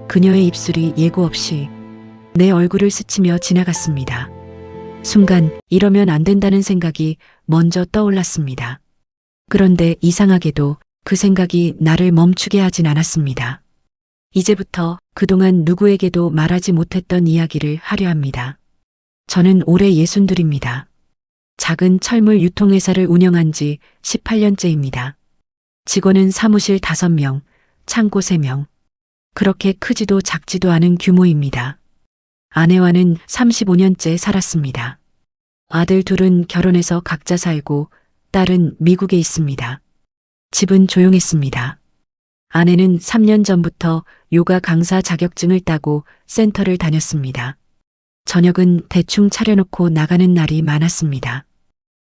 그녀의 입술이 예고 없이 내 얼굴을 스치며 지나갔습니다. 순간 이러면 안 된다는 생각이 먼저 떠올랐습니다. 그런데 이상하게도 그 생각이 나를 멈추게 하진 않았습니다. 이제부터 그동안 누구에게도 말하지 못했던 이야기를 하려 합니다. 저는 올해 62입니다. 작은 철물 유통회사를 운영한 지 18년째입니다. 직원은 사무실 5명, 창고 3명. 그렇게 크지도 작지도 않은 규모입니다. 아내와는 35년째 살았습니다. 아들 둘은 결혼해서 각자 살고 딸은 미국에 있습니다. 집은 조용했습니다. 아내는 3년 전부터 요가 강사 자격증을 따고 센터를 다녔습니다. 저녁은 대충 차려놓고 나가는 날이 많았습니다.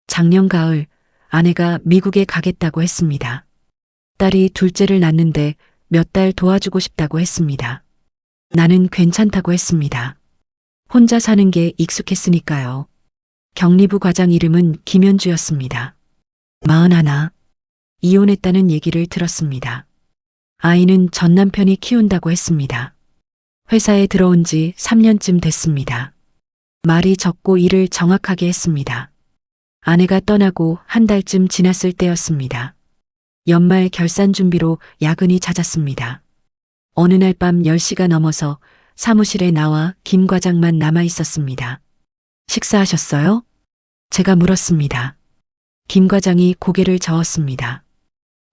작년 가을 아내가 미국에 가겠다고 했습니다. 딸이 둘째를 낳는데 몇 달 도와주고 싶다고 했습니다. 나는 괜찮다고 했습니다. 혼자 사는 게 익숙했으니까요. 격리부 과장 이름은 김현주였습니다. 41. 이혼했다는 얘기를 들었습니다. 아이는 전 남편이 키운다고 했습니다. 회사에 들어온 지 3년쯤 됐습니다. 말이 적고 일을 정확하게 했습니다. 아내가 떠나고 한 달쯤 지났을 때였습니다. 연말 결산 준비로 야근이 잦았습니다. 어느 날 밤 10시가 넘어서 사무실에 나와 김 과장만 남아 있었습니다. 식사하셨어요? 제가 물었습니다. 김 과장이 고개를 저었습니다.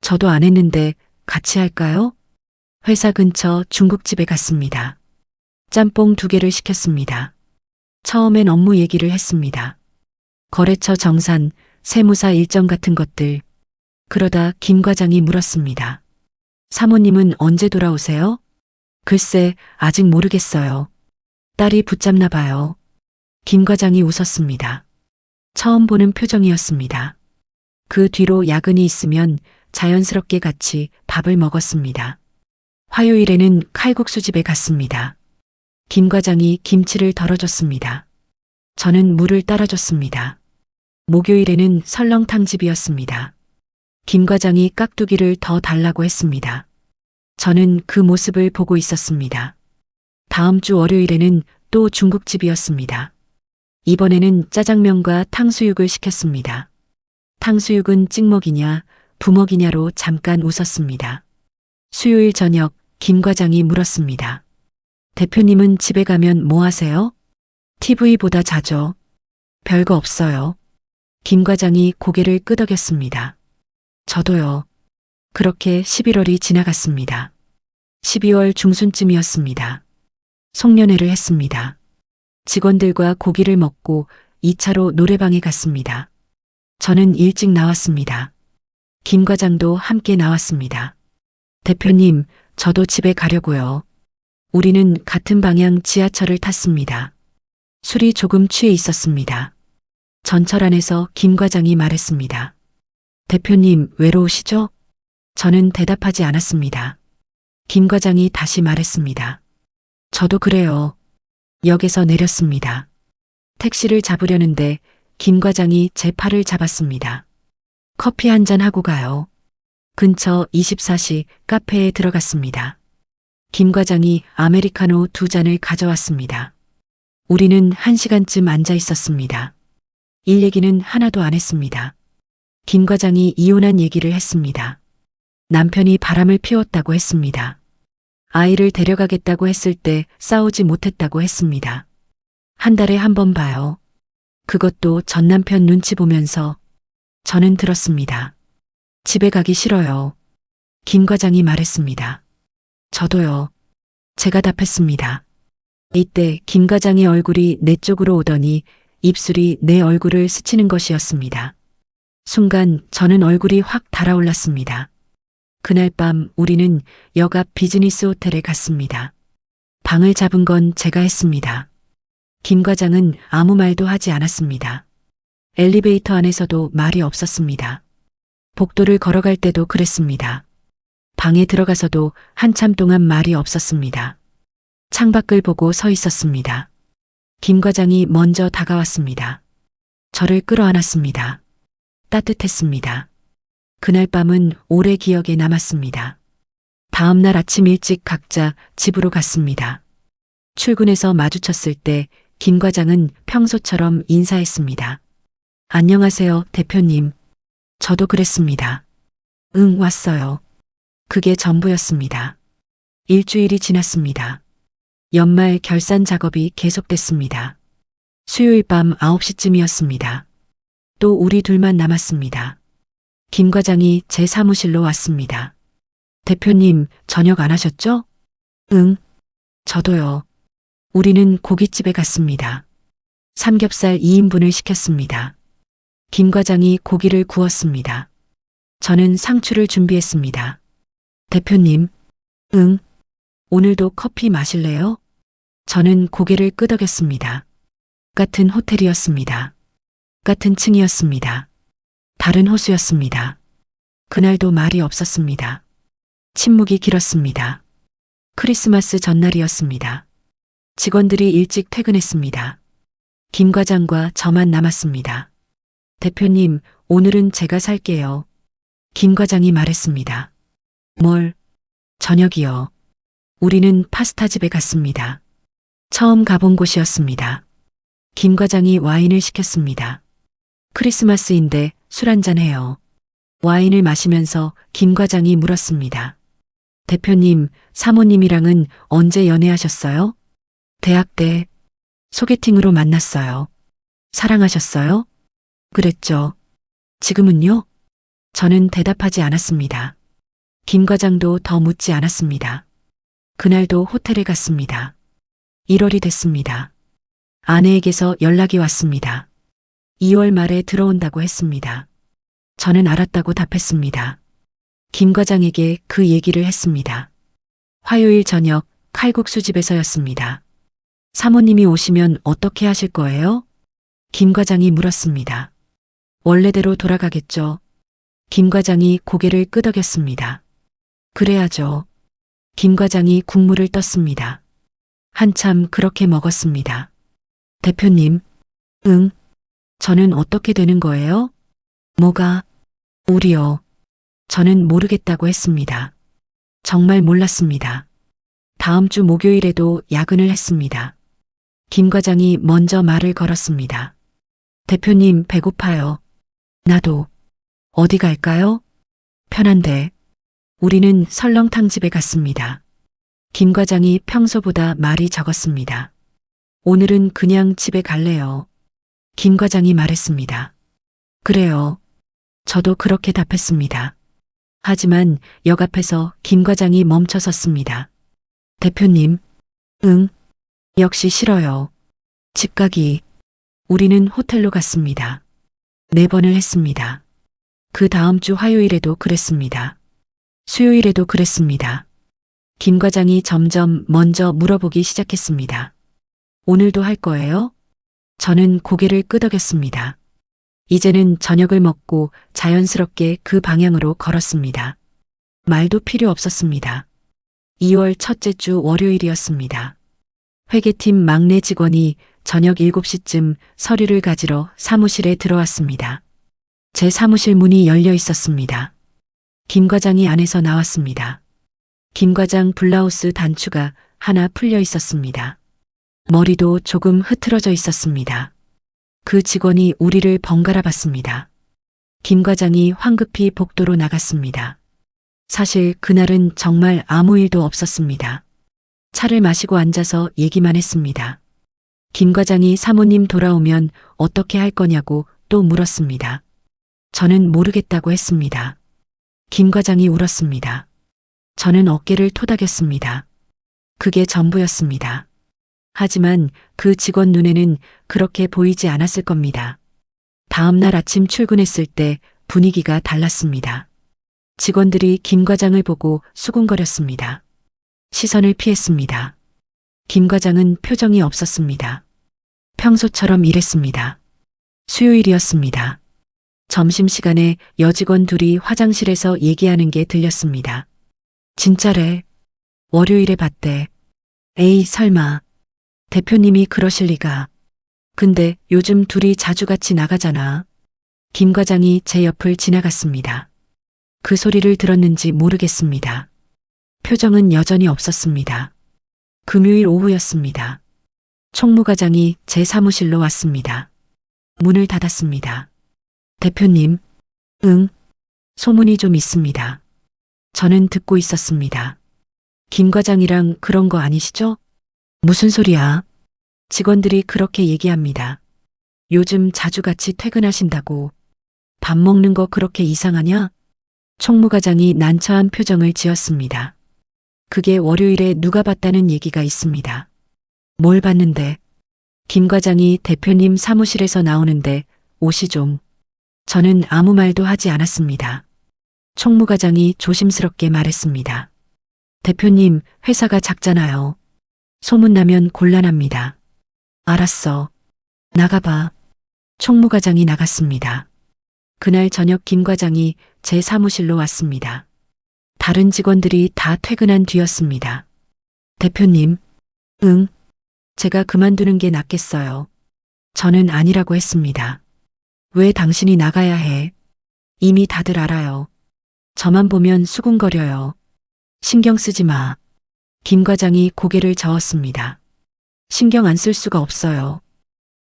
저도 안 했는데 같이 할까요? 회사 근처 중국집에 갔습니다. 짬뽕 2개를 시켰습니다. 처음엔 업무 얘기를 했습니다. 거래처 정산, 세무사 일정 같은 것들. 그러다 김 과장이 물었습니다. 사모님은 언제 돌아오세요? 글쎄, 아직 모르겠어요. 딸이 붙잡나 봐요. 김 과장이 웃었습니다. 처음 보는 표정이었습니다. 그 뒤로 야근이 있으면 자연스럽게 같이 밥을 먹었습니다. 화요일에는 칼국수집에 갔습니다. 김 과장이 김치를 덜어줬습니다. 저는 물을 따라줬습니다. 목요일에는 설렁탕집이었습니다. 김 과장이 깍두기를 더 달라고 했습니다. 저는 그 모습을 보고 있었습니다. 다음 주 월요일에는 또 중국집이었습니다. 이번에는 짜장면과 탕수육을 시켰습니다. 탕수육은 찍먹이냐, 부먹이냐로 잠깐 웃었습니다. 수요일 저녁 김 과장이 물었습니다. 대표님은 집에 가면 뭐 하세요? TV보다 자죠. 별거 없어요. 김 과장이 고개를 끄덕였습니다. 저도요. 그렇게 11월이 지나갔습니다. 12월 중순쯤이었습니다. 송년회를 했습니다. 직원들과 고기를 먹고 2차로 노래방에 갔습니다. 저는 일찍 나왔습니다. 김 과장도 함께 나왔습니다. 대표님, 저도 집에 가려고요. 우리는 같은 방향 지하철을 탔습니다. 술이 조금 취해 있었습니다. 전철 안에서 김 과장이 말했습니다. 대표님, 외로우시죠? 저는 대답하지 않았습니다. 김 과장이 다시 말했습니다. 저도 그래요. 역에서 내렸습니다. 택시를 잡으려는데 김 과장이 제 팔을 잡았습니다. 커피 한 잔 하고 가요. 근처 24시 카페에 들어갔습니다. 김 과장이 아메리카노 2잔을 가져왔습니다. 우리는 1시간쯤 앉아 있었습니다. 일 얘기는 하나도 안 했습니다. 김 과장이 이혼한 얘기를 했습니다. 남편이 바람을 피웠다고 했습니다. 아이를 데려가겠다고 했을 때 싸우지 못했다고 했습니다. 한 달에 한 번 봐요. 그것도 전 남편 눈치 보면서. 저는 들었습니다. 집에 가기 싫어요. 김 과장이 말했습니다. 저도요. 제가 답했습니다. 이때 김 과장의 얼굴이 내 쪽으로 오더니 입술이 내 얼굴을 스치는 것이었습니다. 순간 저는 얼굴이 확 달아올랐습니다. 그날 밤 우리는 역 앞 비즈니스 호텔에 갔습니다. 방을 잡은 건 제가 했습니다. 김 과장은 아무 말도 하지 않았습니다. 엘리베이터 안에서도 말이 없었습니다. 복도를 걸어갈 때도 그랬습니다. 방에 들어가서도 한참 동안 말이 없었습니다. 창밖을 보고 서 있었습니다. 김 과장이 먼저 다가왔습니다. 저를 끌어안았습니다. 따뜻했습니다. 그날 밤은 오래 기억에 남았습니다. 다음 날 아침 일찍 각자 집으로 갔습니다. 출근해서 마주쳤을 때 김 과장은 평소처럼 인사했습니다. 안녕하세요, 대표님. 저도 그랬습니다. 응, 왔어요. 그게 전부였습니다. 일주일이 지났습니다. 연말 결산 작업이 계속됐습니다. 수요일 밤 9시쯤이었습니다. 또 우리 둘만 남았습니다. 김 과장이 제 사무실로 왔습니다. 대표님, 저녁 안 하셨죠? 응, 저도요. 우리는 고깃집에 갔습니다. 삼겹살 2인분을 시켰습니다. 김 과장이 고기를 구웠습니다. 저는 상추를 준비했습니다. 대표님, 응, 오늘도 커피 마실래요? 저는 고개를 끄덕였습니다. 같은 호텔이었습니다. 같은 층이었습니다. 다른 호수였습니다. 그날도 말이 없었습니다. 침묵이 길었습니다. 크리스마스 전날이었습니다. 직원들이 일찍 퇴근했습니다. 김 과장과 저만 남았습니다. 대표님, 오늘은 제가 살게요. 김 과장이 말했습니다. 뭘? 저녁이요. 우리는 파스타집에 갔습니다. 처음 가본 곳이었습니다. 김 과장이 와인을 시켰습니다. 크리스마스인데 술 한잔 해요. 와인을 마시면서 김 과장이 물었습니다. 대표님, 사모님이랑은 언제 연애하셨어요? 대학 때 소개팅으로 만났어요. 사랑하셨어요? 그랬죠. 지금은요? 저는 대답하지 않았습니다. 김 과장도 더 묻지 않았습니다. 그날도 호텔에 갔습니다. 1월이 됐습니다. 아내에게서 연락이 왔습니다. 2월 말에 들어온다고 했습니다. 저는 알았다고 답했습니다. 김 과장에게 그 얘기를 했습니다. 화요일 저녁 칼국수집에서였습니다. 사모님이 오시면 어떻게 하실 거예요? 김 과장이 물었습니다. 원래대로 돌아가겠죠. 김 과장이 고개를 끄덕였습니다. 그래야죠. 김 과장이 국물을 떴습니다. 한참 그렇게 먹었습니다. 대표님, 응, 저는 어떻게 되는 거예요? 뭐가? 우리요. 저는 모르겠다고 했습니다. 정말 몰랐습니다. 다음 주 목요일에도 야근을 했습니다. 김 과장이 먼저 말을 걸었습니다. 대표님, 배고파요. 나도. 어디 갈까요? 편한데. 우리는 설렁탕집에 갔습니다. 김 과장이 평소보다 말이 적었습니다. 오늘은 그냥 집에 갈래요. 김 과장이 말했습니다. 그래요. 저도 그렇게 답했습니다. 하지만 역 앞에서 김 과장이 멈춰 섰습니다. 대표님, 응, 역시 싫어요. 집 가기. 우리는 호텔로 갔습니다. 4번을 했습니다. 그 다음 주 화요일에도 그랬습니다. 수요일에도 그랬습니다. 김 과장이 점점 먼저 물어보기 시작했습니다. 오늘도 할 거예요? 저는 고개를 끄덕였습니다. 이제는 저녁을 먹고 자연스럽게 그 방향으로 걸었습니다. 말도 필요 없었습니다. 2월 첫째 주 월요일이었습니다. 회계팀 막내 직원이 저녁 7시쯤 서류를 가지러 사무실에 들어왔습니다. 제 사무실 문이 열려 있었습니다. 김 과장이 안에서 나왔습니다. 김 과장 블라우스 단추가 하나 풀려 있었습니다. 머리도 조금 흐트러져 있었습니다. 그 직원이 우리를 번갈아 봤습니다. 김 과장이 황급히 복도로 나갔습니다. 사실 그날은 정말 아무 일도 없었습니다. 차를 마시고 앉아서 얘기만 했습니다. 김 과장이 사모님 돌아오면 어떻게 할 거냐고 또 물었습니다. 저는 모르겠다고 했습니다. 김 과장이 울었습니다. 저는 어깨를 토닥였습니다. 그게 전부였습니다. 하지만 그 직원 눈에는 그렇게 보이지 않았을 겁니다. 다음 날 아침 출근했을 때 분위기가 달랐습니다. 직원들이 김 과장을 보고 수군거렸습니다. 시선을 피했습니다. 김 과장은 표정이 없었습니다. 평소처럼 일했습니다. 수요일이었습니다. 점심시간에 여직원 둘이 화장실에서 얘기하는 게 들렸습니다. 진짜래. 월요일에 봤대. 에이, 설마. 대표님이 그러실 리가. 근데 요즘 둘이 자주 같이 나가잖아. 김 과장이 제 옆을 지나갔습니다. 그 소리를 들었는지 모르겠습니다. 표정은 여전히 없었습니다. 금요일 오후였습니다. 총무과장이 제 사무실로 왔습니다. 문을 닫았습니다. 대표님, 응, 소문이 좀 있습니다. 저는 듣고 있었습니다. 김 과장이랑 그런 거 아니시죠? 무슨 소리야? 직원들이 그렇게 얘기합니다. 요즘 자주 같이 퇴근하신다고. 밥 먹는 거 그렇게 이상하냐? 총무과장이 난처한 표정을 지었습니다. 그게 월요일에 누가 봤다는 얘기가 있습니다. 뭘 봤는데? 김 과장이 대표님 사무실에서 나오는데 옷이 좀. 저는 아무 말도 하지 않았습니다. 총무과장이 조심스럽게 말했습니다. 대표님, 회사가 작잖아요. 소문나면 곤란합니다. 알았어. 나가봐. 총무과장이 나갔습니다. 그날 저녁 김 과장이 제 사무실로 왔습니다. 다른 직원들이 다 퇴근한 뒤였습니다. 대표님, 응, 제가 그만두는 게 낫겠어요. 저는 아니라고 했습니다. 왜 당신이 나가야 해? 이미 다들 알아요. 저만 보면 수군거려요. 신경 쓰지 마. 김 과장이 고개를 저었습니다. 신경 안 쓸 수가 없어요.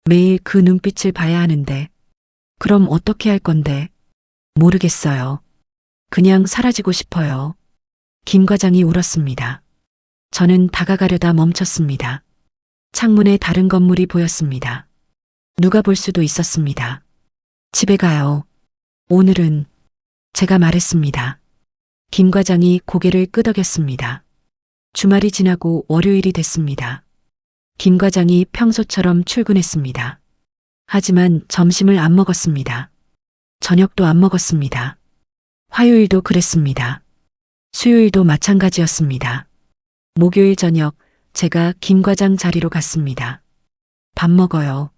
매일 그 눈빛을 봐야 하는데. 그럼 어떻게 할 건데? 모르겠어요. 그냥 사라지고 싶어요. 김 과장이 울었습니다. 저는 다가가려다 멈췄습니다. 창문에 다른 건물이 보였습니다. 누가 볼 수도 있었습니다. 집에 가요. 오늘은 제가 말했습니다. 김 과장이 고개를 끄덕였습니다. 주말이 지나고 월요일이 됐습니다. 김 과장이 평소처럼 출근했습니다. 하지만 점심을 안 먹었습니다. 저녁도 안 먹었습니다. 화요일도 그랬습니다. 수요일도 마찬가지였습니다. 목요일 저녁 제가 김 과장 자리로 갔습니다. 밥 먹어요.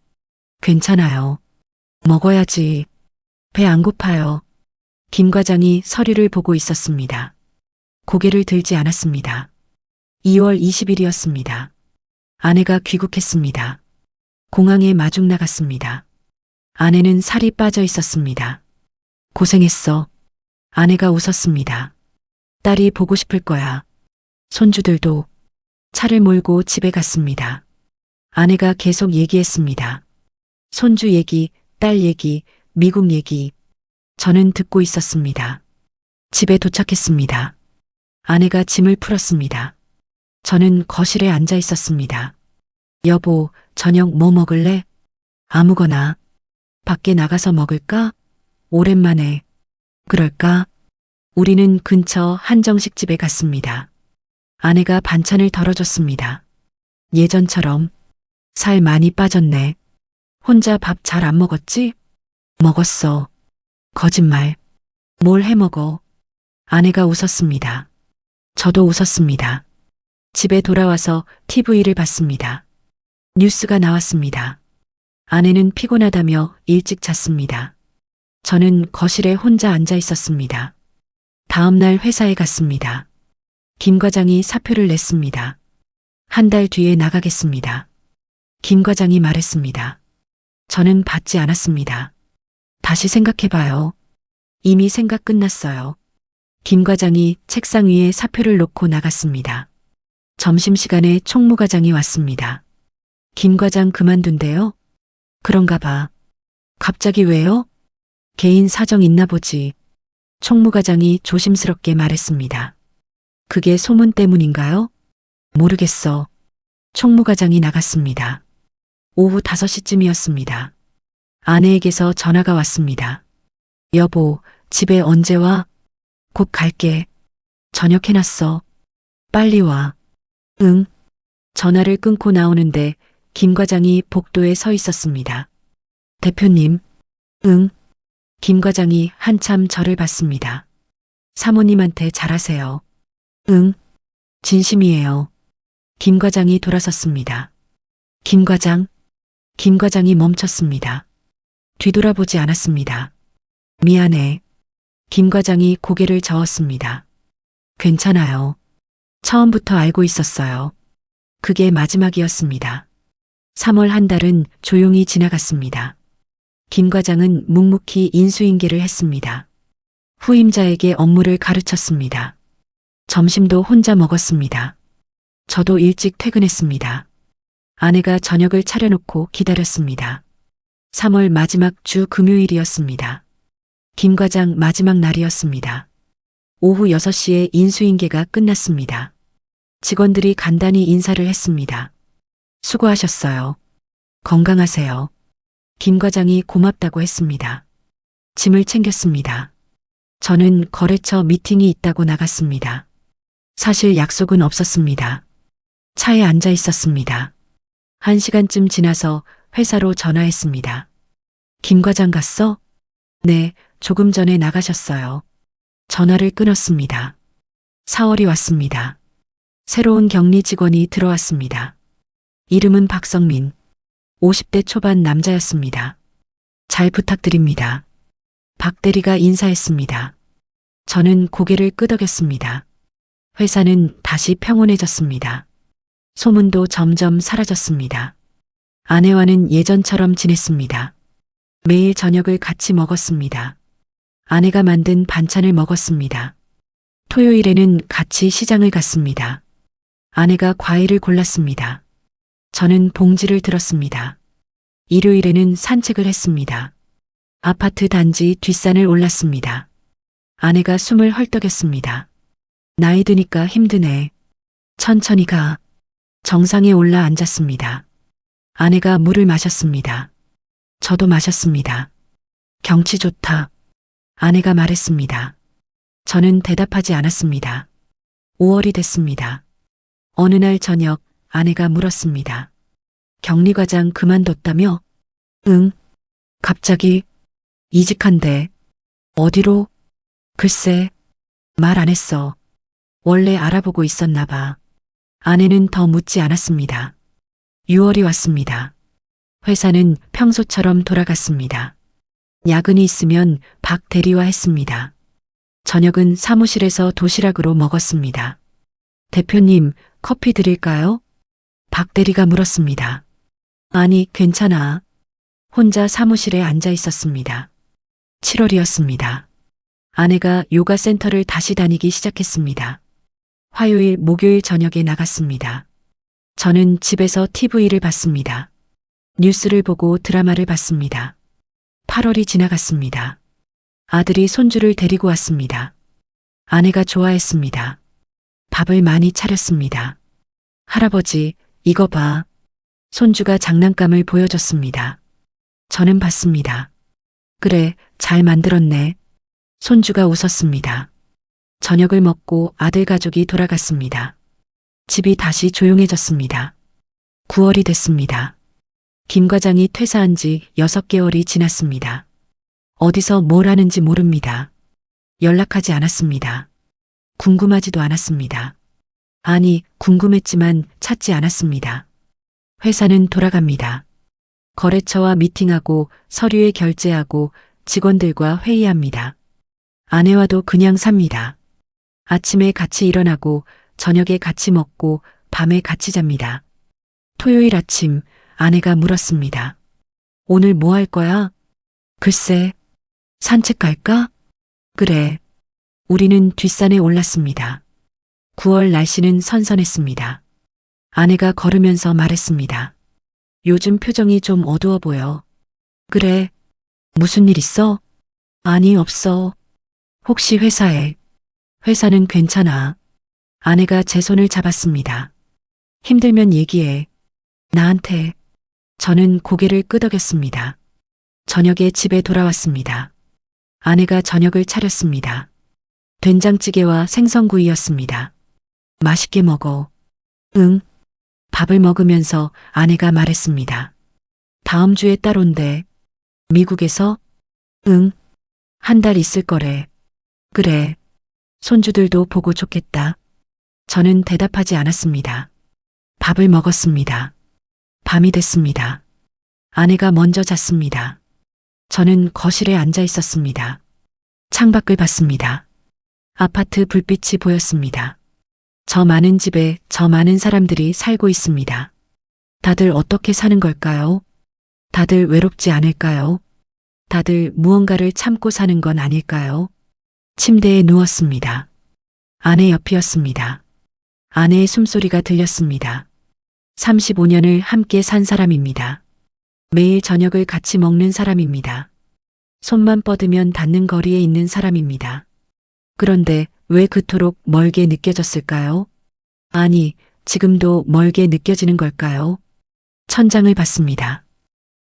괜찮아요. 먹어야지. 배 안 고파요. 김 과장이 서류를 보고 있었습니다. 고개를 들지 않았습니다. 2월 20일이었습니다. 아내가 귀국했습니다. 공항에 마중 나갔습니다. 아내는 살이 빠져 있었습니다. 고생했어. 아내가 웃었습니다. 딸이 보고 싶을 거야. 손주들도. 차를 몰고 집에 갔습니다. 아내가 계속 얘기했습니다. 손주 얘기, 딸 얘기, 미국 얘기. 저는 듣고 있었습니다. 집에 도착했습니다. 아내가 짐을 풀었습니다. 저는 거실에 앉아 있었습니다. 여보, 저녁 뭐 먹을래? 아무거나. 밖에 나가서 먹을까? 오랜만에. 그럴까? 우리는 근처 한정식집에 갔습니다. 아내가 반찬을 덜어줬습니다. 예전처럼. 살 많이 빠졌네. 혼자 밥 잘 안 먹었지? 먹었어. 거짓말. 뭘 해 먹어? 아내가 웃었습니다. 저도 웃었습니다. 집에 돌아와서 TV를 봤습니다. 뉴스가 나왔습니다. 아내는 피곤하다며 일찍 잤습니다. 저는 거실에 혼자 앉아 있었습니다. 다음 날 회사에 갔습니다. 김 과장이 사표를 냈습니다. 한 달 뒤에 나가겠습니다. 김 과장이 말했습니다. 저는 받지 않았습니다. 다시 생각해봐요. 이미 생각 끝났어요. 김 과장이 책상 위에 사표를 놓고 나갔습니다. 점심시간에 총무과장이 왔습니다. 김 과장 그만둔대요? 그런가 봐. 갑자기 왜요? 개인 사정 있나 보지. 총무과장이 조심스럽게 말했습니다. 그게 소문 때문인가요? 모르겠어. 총무과장이 나갔습니다. 오후 5시쯤이었습니다. 아내에게서 전화가 왔습니다. 여보, 집에 언제 와? 곧 갈게. 저녁 해놨어. 빨리 와. 응. 전화를 끊고 나오는데 김 과장이 복도에 서 있었습니다. 대표님. 응. 김 과장이 한참 저를 봤습니다. 사모님한테 잘하세요. 응. 진심이에요. 김 과장이 돌아섰습니다. 김 과장. 김 과장이 멈췄습니다. 뒤돌아보지 않았습니다. 미안해. 김 과장이 고개를 저었습니다. 괜찮아요. 처음부터 알고 있었어요. 그게 마지막이었습니다. 3월 한 달은 조용히 지나갔습니다. 김 과장은 묵묵히 인수인계를 했습니다. 후임자에게 업무를 가르쳤습니다. 점심도 혼자 먹었습니다. 저도 일찍 퇴근했습니다. 아내가 저녁을 차려놓고 기다렸습니다. 3월 마지막 주 금요일이었습니다. 김 과장 마지막 날이었습니다. 오후 6시에 인수인계가 끝났습니다. 직원들이 간단히 인사를 했습니다. 수고하셨어요. 건강하세요. 김 과장이 고맙다고 했습니다. 짐을 챙겼습니다. 저는 거래처 미팅이 있다고 나갔습니다. 사실 약속은 없었습니다. 차에 앉아 있었습니다. 1시간쯤 지나서 회사로 전화했습니다. 김 과장 갔어? 네, 조금 전에 나가셨어요. 전화를 끊었습니다. 4월이 왔습니다. 새로운 격리 직원이 들어왔습니다. 이름은 박성민. 50대 초반 남자였습니다. 잘 부탁드립니다. 박 대리가 인사했습니다. 저는 고개를 끄덕였습니다. 회사는 다시 평온해졌습니다. 소문도 점점 사라졌습니다. 아내와는 예전처럼 지냈습니다. 매일 저녁을 같이 먹었습니다. 아내가 만든 반찬을 먹었습니다. 토요일에는 같이 시장을 갔습니다. 아내가 과일을 골랐습니다. 저는 봉지를 들었습니다. 일요일에는 산책을 했습니다. 아파트 단지 뒷산을 올랐습니다. 아내가 숨을 헐떡였습니다. 나이 드니까 힘드네. 천천히 가. 정상에 올라 앉았습니다. 아내가 물을 마셨습니다. 저도 마셨습니다. 경치 좋다. 아내가 말했습니다. 저는 대답하지 않았습니다. 5월이 됐습니다. 어느 날 저녁 아내가 물었습니다. 격리과장 그만뒀다며? 응. 갑자기 이직한대. 어디로? 글쎄, 말 안 했어. 원래 알아보고 있었나 봐. 아내는 더 묻지 않았습니다. 6월이 왔습니다. 회사는 평소처럼 돌아갔습니다. 야근이 있으면 박 대리와 했습니다. 저녁은 사무실에서 도시락으로 먹었습니다. 대표님, 커피 드릴까요? 박 대리가 물었습니다. 아니, 괜찮아. 혼자 사무실에 앉아 있었습니다. 7월이었습니다. 아내가 요가 센터를 다시 다니기 시작했습니다. 화요일, 목요일 저녁에 나갔습니다. 저는 집에서 TV를 봤습니다. 뉴스를 보고 드라마를 봤습니다. 8월이 지나갔습니다. 아들이 손주를 데리고 왔습니다. 아내가 좋아했습니다. 밥을 많이 차렸습니다. 할아버지, 이거 봐. 손주가 장난감을 보여줬습니다. 저는 봤습니다. 그래, 잘 만들었네. 손주가 웃었습니다. 저녁을 먹고 아들 가족이 돌아갔습니다. 집이 다시 조용해졌습니다. 9월이 됐습니다. 김 과장이 퇴사한 지 6개월이 지났습니다. 어디서 뭘 하는지 모릅니다. 연락하지 않았습니다. 궁금하지도 않았습니다. 아니, 궁금했지만 찾지 않았습니다. 회사는 돌아갑니다. 거래처와 미팅하고 서류에 결제하고 직원들과 회의합니다. 아내와도 그냥 삽니다. 아침에 같이 일어나고 저녁에 같이 먹고 밤에 같이 잡니다. 토요일 아침 아내가 물었습니다. 오늘 뭐 할 거야? 글쎄, 산책 갈까? 그래. 우리는 뒷산에 올랐습니다. 9월 날씨는 선선했습니다. 아내가 걸으면서 말했습니다. 요즘 표정이 좀 어두워 보여. 그래. 무슨 일 있어? 아니, 없어. 혹시 회사에? 회사는 괜찮아. 아내가 제 손을 잡았습니다. 힘들면 얘기해. 나한테. 저는 고개를 끄덕였습니다. 저녁에 집에 돌아왔습니다. 아내가 저녁을 차렸습니다. 된장찌개와 생선구이였습니다. 맛있게 먹어. 응. 밥을 먹으면서 아내가 말했습니다. 다음 주에 딸 온대. 미국에서? 응. 한 달 있을 거래. 그래. 손주들도 보고 좋겠다. 저는 대답하지 않았습니다. 밥을 먹었습니다. 밤이 됐습니다. 아내가 먼저 잤습니다. 저는 거실에 앉아 있었습니다. 창밖을 봤습니다. 아파트 불빛이 보였습니다. 저 많은 집에 저 많은 사람들이 살고 있습니다. 다들 어떻게 사는 걸까요? 다들 외롭지 않을까요? 다들 무언가를 참고 사는 건 아닐까요? 침대에 누웠습니다. 아내 옆이었습니다. 아내의 숨소리가 들렸습니다. 35년을 함께 산 사람입니다. 매일 저녁을 같이 먹는 사람입니다. 손만 뻗으면 닿는 거리에 있는 사람입니다. 그런데 왜 그토록 멀게 느껴졌을까요? 아니, 지금도 멀게 느껴지는 걸까요? 천장을 봤습니다.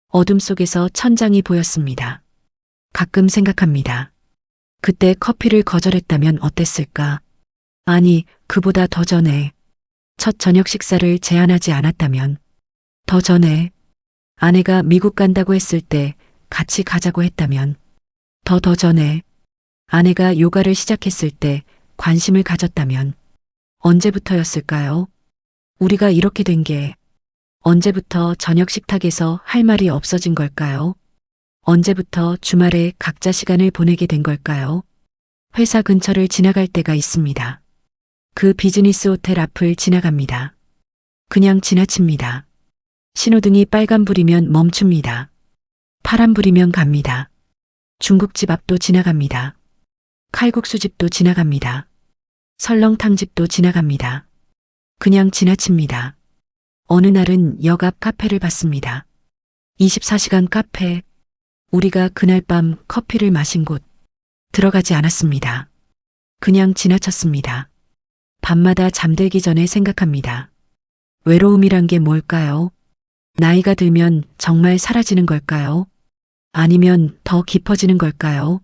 어둠 속에서 천장이 보였습니다. 가끔 생각합니다. 그때 커피를 거절했다면 어땠을까? 아니, 그보다 더 전에 첫 저녁 식사를 제안하지 않았다면, 더 전에 아내가 미국 간다고 했을 때 같이 가자고 했다면, 더 전에 아내가 요가를 시작했을 때 관심을 가졌다면, 언제부터였을까요? 우리가 이렇게 된 게 언제부터 저녁 식탁에서 할 말이 없어진 걸까요? 언제부터 주말에 각자 시간을 보내게 된 걸까요? 회사 근처를 지나갈 때가 있습니다. 그 비즈니스 호텔 앞을 지나갑니다. 그냥 지나칩니다. 신호등이 빨간불이면 멈춥니다. 파란불이면 갑니다. 중국집 앞도 지나갑니다. 칼국수집도 지나갑니다. 설렁탕집도 지나갑니다. 그냥 지나칩니다. 어느 날은 역 앞 카페를 봤습니다. 24시간 카페. 우리가 그날 밤 커피를 마신 곳. 들어가지 않았습니다. 그냥 지나쳤습니다. 밤마다 잠들기 전에 생각합니다. 외로움이란 게 뭘까요? 나이가 들면 정말 사라지는 걸까요? 아니면 더 깊어지는 걸까요?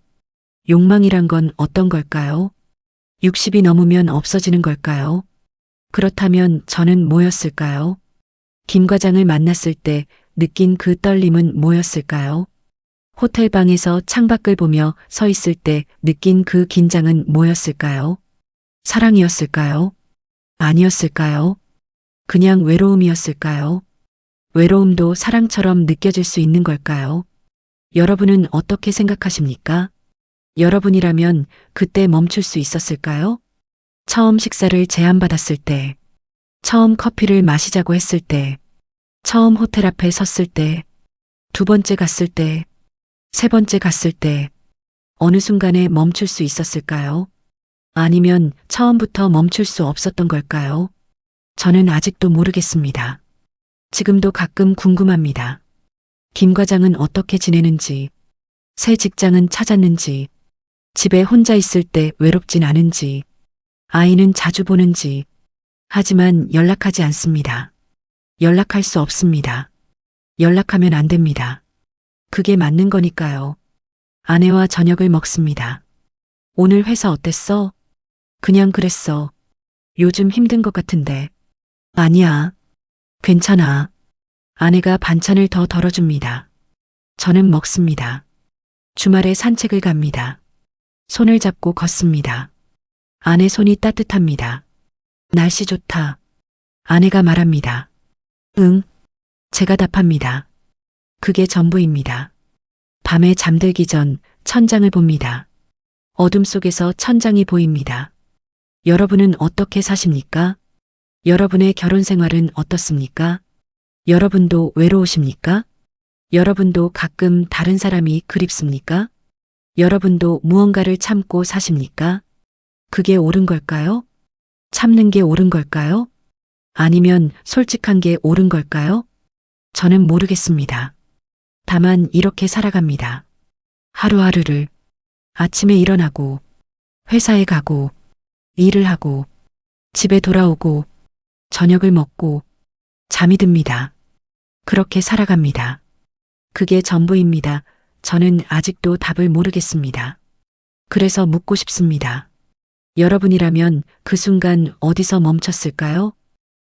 욕망이란 건 어떤 걸까요? 60이 넘으면 없어지는 걸까요? 그렇다면 저는 뭐였을까요? 김 과장을 만났을 때 느낀 그 떨림은 뭐였을까요? 호텔 방에서 창밖을 보며 서 있을 때 느낀 그 긴장은 뭐였을까요? 사랑이었을까요? 아니었을까요? 그냥 외로움이었을까요? 외로움도 사랑처럼 느껴질 수 있는 걸까요? 여러분은 어떻게 생각하십니까? 여러분이라면 그때 멈출 수 있었을까요? 처음 식사를 제안받았을 때, 처음 커피를 마시자고 했을 때, 처음 호텔 앞에 섰을 때, 두 번째 갔을 때, 세 번째 갔을 때, 어느 순간에 멈출 수 있었을까요? 아니면 처음부터 멈출 수 없었던 걸까요? 저는 아직도 모르겠습니다. 지금도 가끔 궁금합니다. 김 과장은 어떻게 지내는지, 새 직장은 찾았는지, 집에 혼자 있을 때 외롭진 않은지, 아이는 자주 보는지, 하지만 연락하지 않습니다. 연락할 수 없습니다. 연락하면 안 됩니다. 그게 맞는 거니까요. 아내와 저녁을 먹습니다. 오늘 회사 어땠어? 그냥 그랬어. 요즘 힘든 것 같은데. 아니야. 괜찮아. 아내가 반찬을 더 덜어줍니다. 저는 먹습니다. 주말에 산책을 갑니다. 손을 잡고 걷습니다. 아내 손이 따뜻합니다. 날씨 좋다. 아내가 말합니다. 응. 제가 답합니다. 그게 전부입니다. 밤에 잠들기 전 천장을 봅니다. 어둠 속에서 천장이 보입니다. 여러분은 어떻게 사십니까? 여러분의 결혼 생활은 어떻습니까? 여러분도 외로우십니까? 여러분도 가끔 다른 사람이 그립습니까? 여러분도 무언가를 참고 사십니까? 그게 옳은 걸까요? 참는 게 옳은 걸까요? 아니면 솔직한 게 옳은 걸까요? 저는 모르겠습니다. 다만 이렇게 살아갑니다. 하루하루를 아침에 일어나고 회사에 가고 일을 하고 집에 돌아오고 저녁을 먹고 잠이 듭니다. 그렇게 살아갑니다. 그게 전부입니다. 저는 아직도 답을 모르겠습니다. 그래서 묻고 싶습니다. 여러분이라면 그 순간 어디서 멈췄을까요?